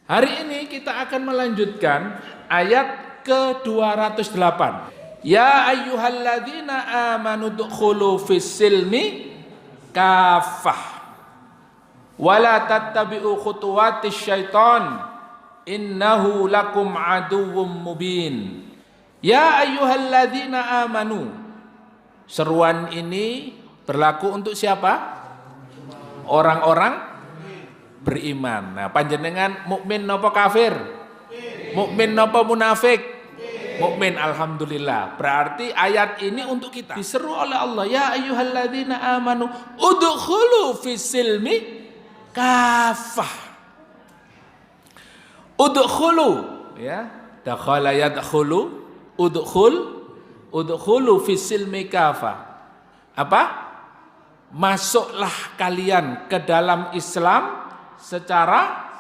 Hari ini kita akan melanjutkan ayat ke-208. Ya ayyuhalladzina amanu dukhulu fis-silmi kafah wala tattabi'u khutuwatis syaitan innahu lakum aduwwum mubin. Ya ayyuhalladzina amanu. Seruan ini berlaku untuk siapa? Orang-orang beriman. Nah, panjenengan mukmin napa kafir? Mukmin napa munafik? Mukmin, alhamdulillah. Berarti ayat ini untuk kita. Diseru oleh Allah, ya ayyuhalladzina amanu udkhulu fis-silmi kafah. Udkhulu, ya. Dakhala yadkhulu, udkhulu fis-silmi kafah. Apa? Masuklah kalian ke dalam Islam secara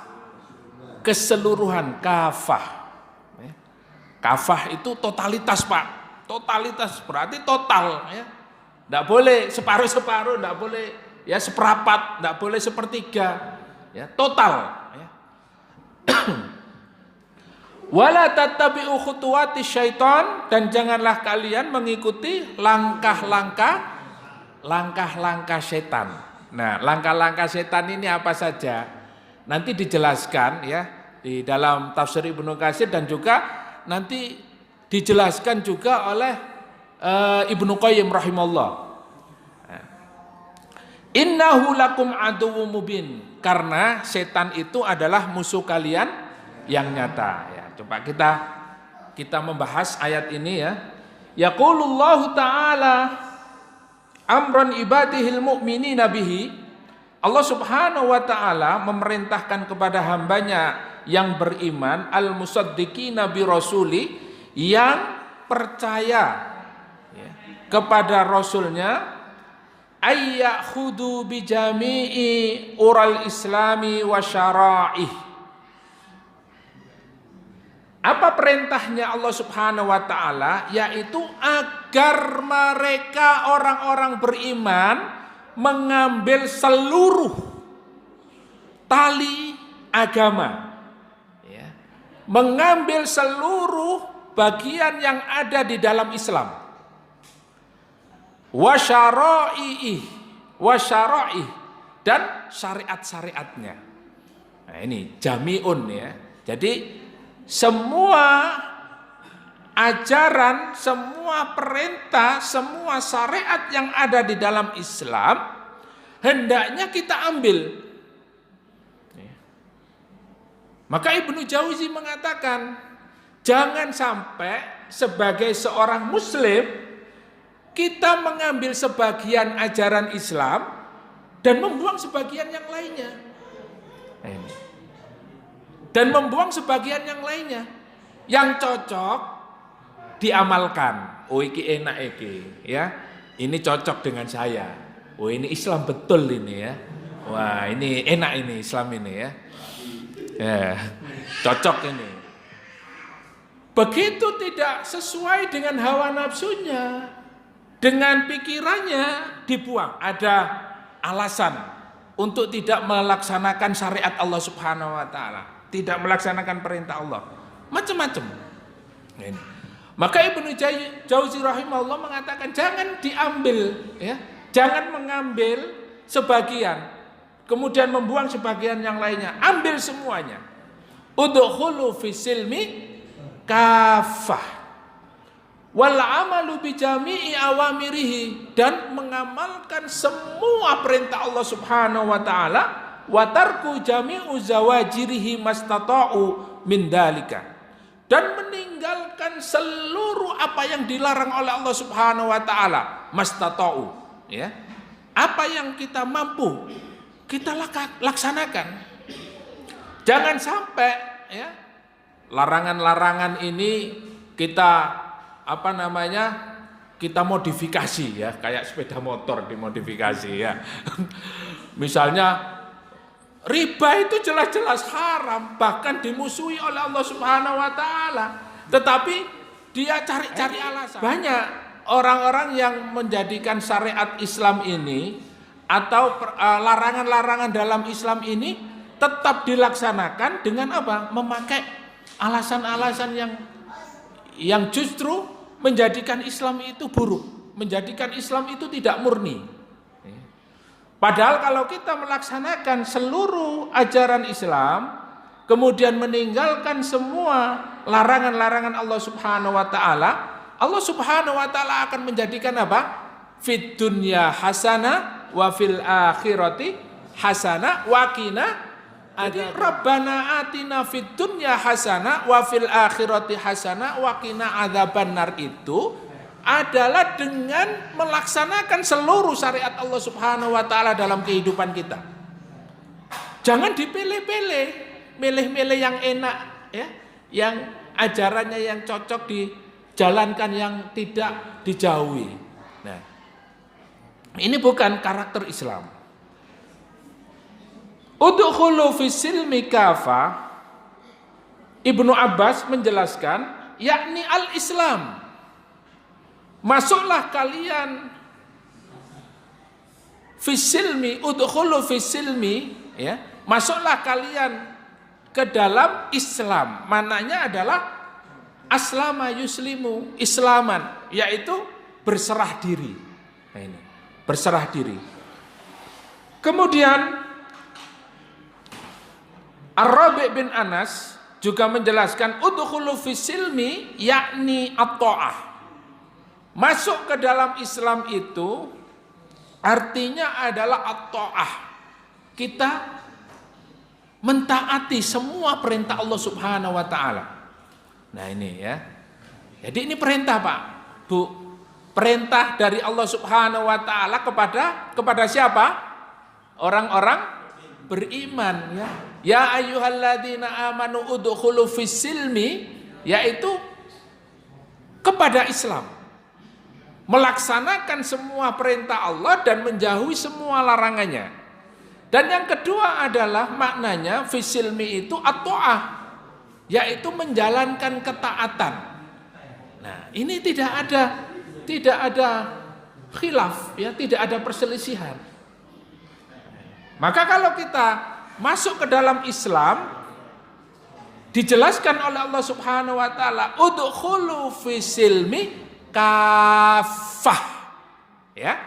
keseluruhan, kafah. Kafah itu totalitas, Pak. Totalitas berarti total, ya. Enggak boleh separuh-separuh, enggak boleh ya seperapat, enggak boleh sepertiga. Ya, total, ya. Wala tattabi'u khutuwatis syaitan, dan janganlah kalian mengikuti langkah-langkah setan. Nah, langkah-langkah setan ini apa saja? Nanti dijelaskan ya di dalam tafsir Ibnu Katsir, dan juga nanti dijelaskan juga oleh Ibnu Qayyim rahimahullah. Innahu lakum aduwwum mubin, karena setan itu adalah musuh kalian yang nyata. Ya, coba kita membahas ayat ini ya. Yaqulullahu ta'ala amran ibadihil mu'minina bihi. Allah subhanahu wa ta'ala memerintahkan kepada hambanya yang beriman, al-musaddiqina bi rasuli, yang percaya ya, kepada rasulnya, ayyakhudu bi jami'i ural islami wa syara'ih. Apa perintahnya Allah subhanahu wa ta'ala? Yaitu agar mereka orang-orang beriman mengambil seluruh tali agama, ya, mengambil seluruh bagian yang ada di dalam Islam, wasyara'i, dan syariat-syariatnya. Nah, ini jami'un ya. Jadi semua ajaran, semua perintah, semua syariat yang ada di dalam Islam hendaknya kita ambil. Maka Ibnu Jauzi mengatakan, jangan sampai sebagai seorang muslim kita mengambil sebagian ajaran Islam dan membuang sebagian yang lainnya. Dan membuang sebagian yang lainnya. Yang cocok diamalkan. Oh, iki enak iki, ya. Ini cocok dengan saya. Oh, ini Islam betul ini ya. Wah, ini enak ini Islam ini ya. Ya, cocok ini. Begitu tidak sesuai dengan hawa nafsunya, dengan pikirannya, dibuang. Ada alasan untuk tidak melaksanakan syariat Allah Subhanahu wa taala, tidak melaksanakan perintah Allah. Macam-macam. Ini. Maka Ibnu Jauzi rahimahullah mengatakan jangan diambil, ya, jangan mengambil sebagian kemudian membuang sebagian yang lainnya, ambil semuanya. Udkhulu fis-silmi kafah wal amalu bi jami'i awamirihi, dan mengamalkan semua perintah Allah Subhanahu wa taala, wa tarku jami'u zawajirihi mastata'u min dalika, dan meninggalkan seluruh apa yang dilarang oleh Allah Subhanahu wa taala, mastata'u, ya. Apa yang kita mampu kita laksanakan. Jangan sampai ya larangan-larangan ini kita kita modifikasi ya, kayak sepeda motor dimodifikasi ya. Misalnya riba itu jelas-jelas haram, bahkan dimusuhi oleh Allah Subhanahu wa taala. Tetapi dia cari-cari alasan. Banyak orang-orang yang menjadikan syariat Islam ini atau larangan-larangan dalam Islam ini tetap dilaksanakan dengan apa? Memakai alasan-alasan yang justru menjadikan Islam itu buruk, menjadikan Islam itu tidak murni. Padahal kalau kita melaksanakan seluruh ajaran Islam, kemudian meninggalkan semua larangan-larangan Allah Subhanahu wa taala, Allah Subhanahu wa taala akan menjadikan apa? Fid dunya hasanah wa fil akhirati hasanah wa qina. Jadi Rabbana atina fid dunya hasanah wa fil akhirati hasanah wa qina adzabannar itu adalah dengan melaksanakan seluruh syariat Allah Subhanahu wa taala dalam kehidupan kita. Jangan dipilih-pilih, milih-milih yang enak ya, yang ajarannya yang cocok dijalankan, yang tidak dijauhi. Nah, ini bukan karakter Islam. Udkhulu fis silmi kafah. Ibnu Abbas menjelaskan, yakni al-Islam. Masuklah kalian fis silmi, udkhulu fis silmi, ya. Masuklah kalian ke dalam Islam. Maknanya adalah aslama yuslimu, islaman, yaitu berserah diri. Nah, ini, berserah diri. Kemudian Ar-Rabi' bin Anas juga menjelaskan udkhulu fis silmi yakni at-ta'ah. Masuk ke dalam Islam itu artinya adalah at-ta'ah. Kita mentaati semua perintah Allah Subhanahu wa taala. Nah, ini ya. Jadi ini perintah, Pak, Bu. Perintah dari Allah Subhanahu wa taala kepada siapa? Orang-orang beriman ya. Ya ayyuhalladzina amanu udkhulu fis silmi, yaitu kepada Islam. Melaksanakan semua perintah Allah dan menjauhi semua larangannya. Dan yang kedua adalah maknanya fis silmi itu at-ta'ah, yaitu menjalankan ketaatan. Nah, ini tidak ada khilaf ya, tidak ada perselisihan. Maka kalau kita masuk ke dalam Islam, dijelaskan oleh Allah Subhanahu wa taala, udkhulu fis silmi kafah. Ya.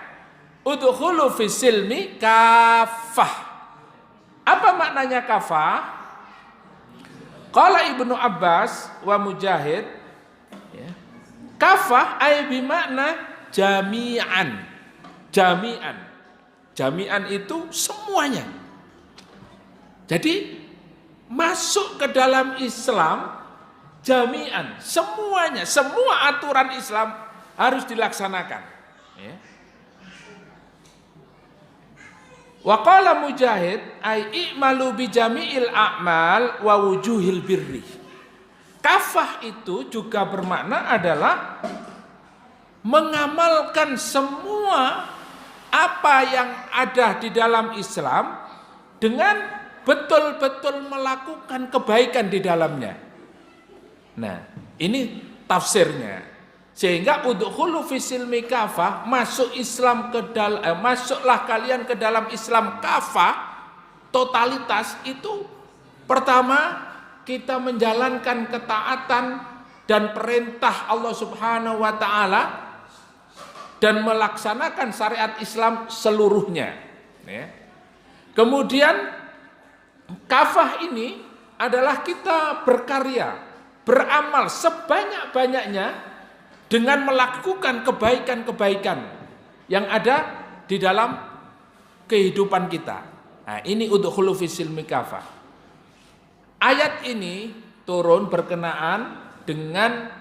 Udkhulu fis silmi kafah. Apa maknanya kafah? Qala Ibnu Abbas wa Mujahid, ya. Kafah ay bimakna jami'an. Jami'an. Jami'an itu semuanya. Jadi masuk ke dalam Islam jami'an, semuanya, semua aturan Islam harus dilaksanakan. Ya. Wa qala Mujahid ay i'malu bi jami'il a'mal wa wujuhil birri. Kafah itu juga bermakna adalah mengamalkan semua apa yang ada di dalam Islam dengan betul-betul melakukan kebaikan di dalamnya. Nah, ini tafsirnya. Sehingga udkhulu fis silmi kafah, masuklah kalian ke dalam Islam kafah, totalitas itu pertama kita menjalankan ketaatan dan perintah Allah Subhanahu wa taala dan melaksanakan syariat Islam seluruhnya. Ya. Kemudian kafah ini adalah kita berkarya, beramal sebanyak-banyaknya dengan melakukan kebaikan-kebaikan yang ada di dalam kehidupan kita. Nah, ini udkhulu fis silmi kafah. Ayat ini turun berkenaan dengan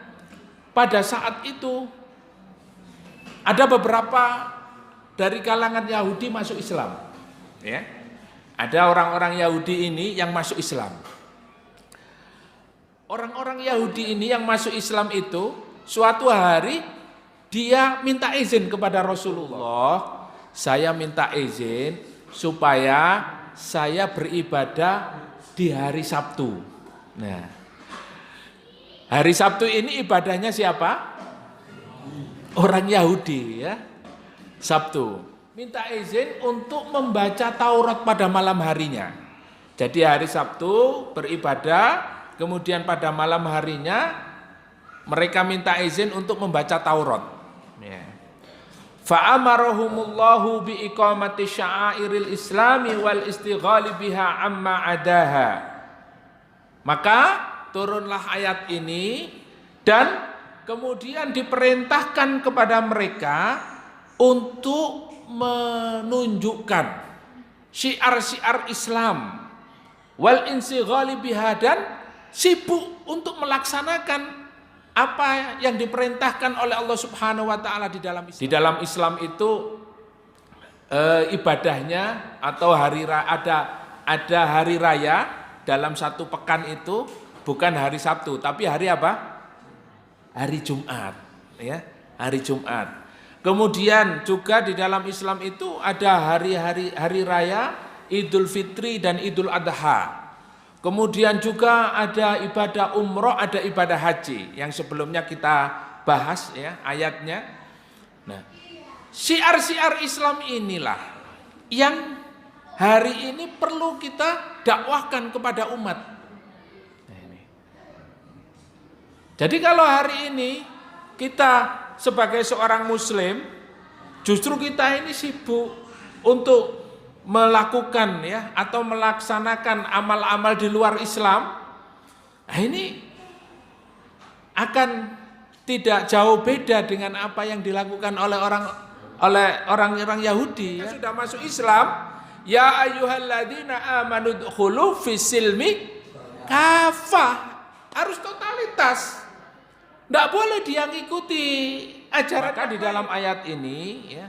pada saat itu ada beberapa dari kalangan Yahudi masuk Islam. Ya. Ada orang-orang Yahudi ini yang masuk Islam. Orang-orang Yahudi ini yang masuk Islam itu suatu hari dia minta izin kepada Rasulullah. Saya minta izin supaya saya beribadah di hari Sabtu. Nah, hari Sabtu ini ibadahnya siapa? Orang Yahudi ya. Sabtu. Minta izin untuk membaca Taurat pada malam harinya. Jadi hari Sabtu beribadah, kemudian pada malam harinya mereka minta izin untuk membaca Taurat. Ya. Fa'amarahumullahu biiqamati sya'airil islami wal istighali biha amma adaha. Maka turunlah ayat ini dan kemudian diperintahkan kepada mereka untuk menunjukkan syiar-syiar Islam wal insighali biha, dan sibuk untuk melaksanakan apa yang diperintahkan oleh Allah Subhanahu wa taala di dalam Islam. Di dalam Islam itu ibadahnya atau ada hari raya dalam satu pekan itu bukan hari Sabtu, tapi hari apa? Hari Jumat, ya, hari Jumat. Kemudian juga di dalam Islam itu ada hari raya Idul Fitri dan Idul Adha. Kemudian juga ada ibadah umroh, ada ibadah haji yang sebelumnya kita bahas ya ayatnya. Nah, syiar-syiar Islam inilah yang hari ini perlu kita dakwahkan kepada umat. Nah, ini. Jadi kalau hari ini kita sebagai seorang muslim justru kita ini sibuk untuk melakukan ya atau melaksanakan amal-amal di luar Islam, nah ini akan tidak jauh beda dengan apa yang dilakukan oleh orang-orang Yahudi ya. Sudah masuk Islam, ya ayyuhalladzina amanu dkhulu fis-silmi kafah, harus totalitas. Tidak boleh dia ngikuti ajaran. Maka di dalam ayat ini ya,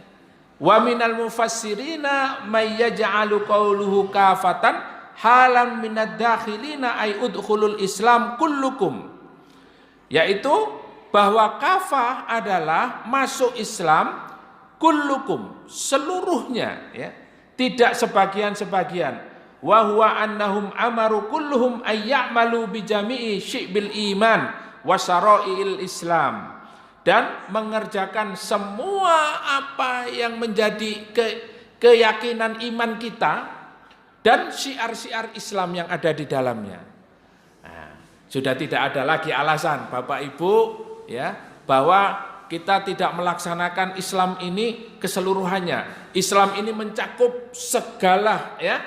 wa minal mufassirina may yaj'alu qawluhu kafatan halam minad dakhilina ay udkhulul Islam kullukum, yaitu bahwa kafah adalah masuk Islam kullukum, seluruhnya ya, tidak sebagian-sebagian. Wa huwa annahum amaru kulluhum ay ya'malu bi jami'i syi'bil iman wa syara'il Islam, dan mengerjakan semua apa yang menjadi keyakinan iman kita dan syiar-syiar Islam yang ada di dalamnya. Nah, sudah tidak ada lagi alasan Bapak Ibu ya bahwa kita tidak melaksanakan Islam ini keseluruhannya. Islam ini mencakup segala ya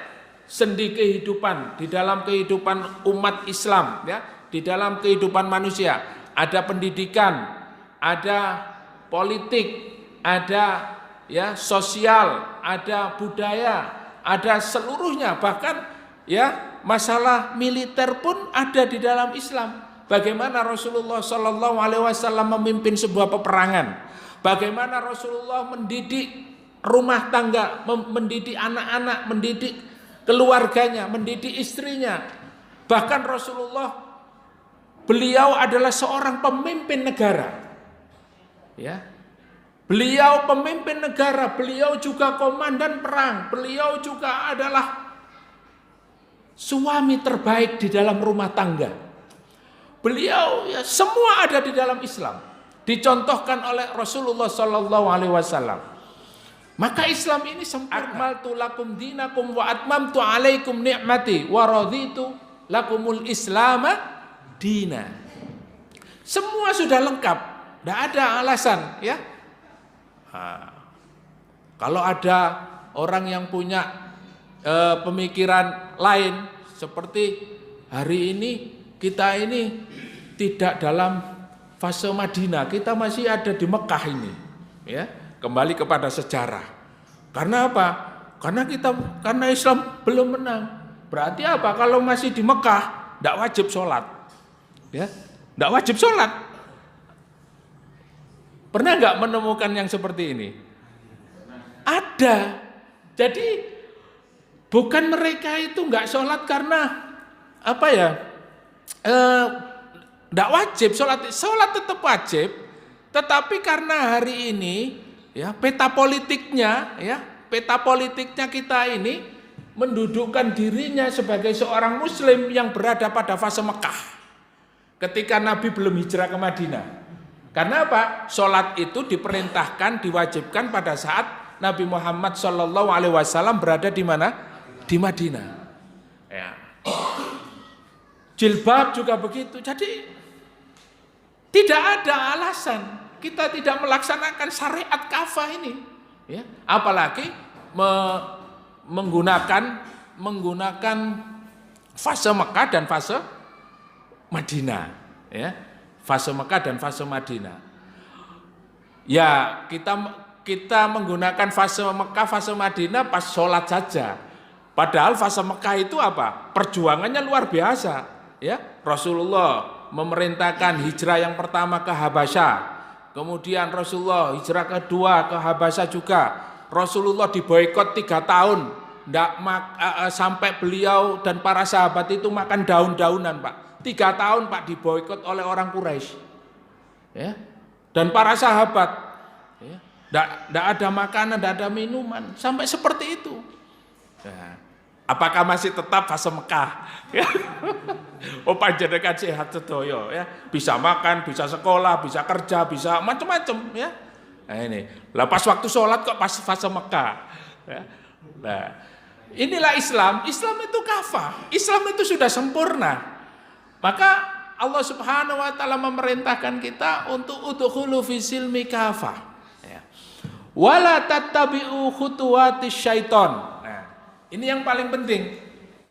sendi kehidupan, di dalam kehidupan umat Islam ya, di dalam kehidupan manusia. Ada pendidikan, ada politik, ada ya sosial, ada budaya, ada seluruhnya, bahkan ya masalah militer pun ada di dalam Islam. Bagaimana Rasulullah Shallallahu Alaihi Wasallam memimpin sebuah peperangan, bagaimana Rasulullah mendidik rumah tangga, mendidik anak-anak, mendidik keluarganya, mendidik istrinya. Bahkan Rasulullah, beliau adalah seorang pemimpin negara. Ya. Beliau pemimpin negara, beliau juga komandan perang, beliau juga adalah suami terbaik di dalam rumah tangga. Beliau ya semua ada di dalam Islam, dicontohkan oleh Rasulullah sallallahu alaihi wasallam. Maka Islam ini sempurna. Akmaltu lakum dinakum wa atmamtu alaikum ni'mati wa raditu lakumul islama dina. Semua sudah lengkap, tidak ada alasan ya. Nah, kalau ada orang yang punya pemikiran lain seperti hari ini kita ini tidak dalam fase Madinah, kita masih ada di Mekah ini, ya. Kembali kepada sejarah. Karena apa? Karena Islam belum menang. Berarti apa? Kalau masih di Mekah, tidak wajib sholat, ya, tidak wajib sholat. Pernah nggak menemukan yang seperti ini? Ada. Jadi bukan mereka itu nggak sholat karena apa ya? Tidak wajib sholat. Sholat tetap wajib. Tetapi karena hari ini ya peta politiknya kita ini mendudukkan dirinya sebagai seorang Muslim yang berada pada fase Mekah. Ketika Nabi belum hijrah ke Madinah. Karena apa? Sholat itu diperintahkan, diwajibkan pada saat Nabi Muhammad SAW berada di mana? Di Madinah. Ya. Jilbab juga begitu. Jadi tidak ada alasan kita tidak melaksanakan syariat kafah ini. Ya. Apalagi menggunakan fase Mekah dan fase Madinah. Ya. Fase Mekah dan fase Madinah. Ya, kita menggunakan fase Mekah, fase Madinah pas sholat saja. Padahal fase Mekah itu apa? Perjuangannya luar biasa. Ya, Rasulullah memerintahkan hijrah yang pertama ke Habasyah. Kemudian Rasulullah hijrah kedua ke Habasyah juga. Rasulullah diboikot 3 tahun. Sampai beliau dan para sahabat itu makan daun-daunan, Pak. 3 tahun, Pak, diboikot oleh orang Quraisy. Ya. Dan para sahabat, ya, tidak ada makanan, tidak ada minuman, sampai seperti itu. Ya. Apakah masih tetap fase Mekah? Ya. Oh, panjenengan sehat sedoyo, ya, bisa makan, bisa sekolah, bisa kerja, bisa macam-macam, ya. Nah ini, lah pas waktu sholat kok pas fase Mekah. Ya. Nah, inilah Islam. Islam itu kafah. Islam itu sudah sempurna. Maka Allah Subhanahu wa taala memerintahkan kita untuk udkhulu fi silmi kafah. Ya. Wala tattabi'u khutuwatis syaiton. Nah, ini yang paling penting.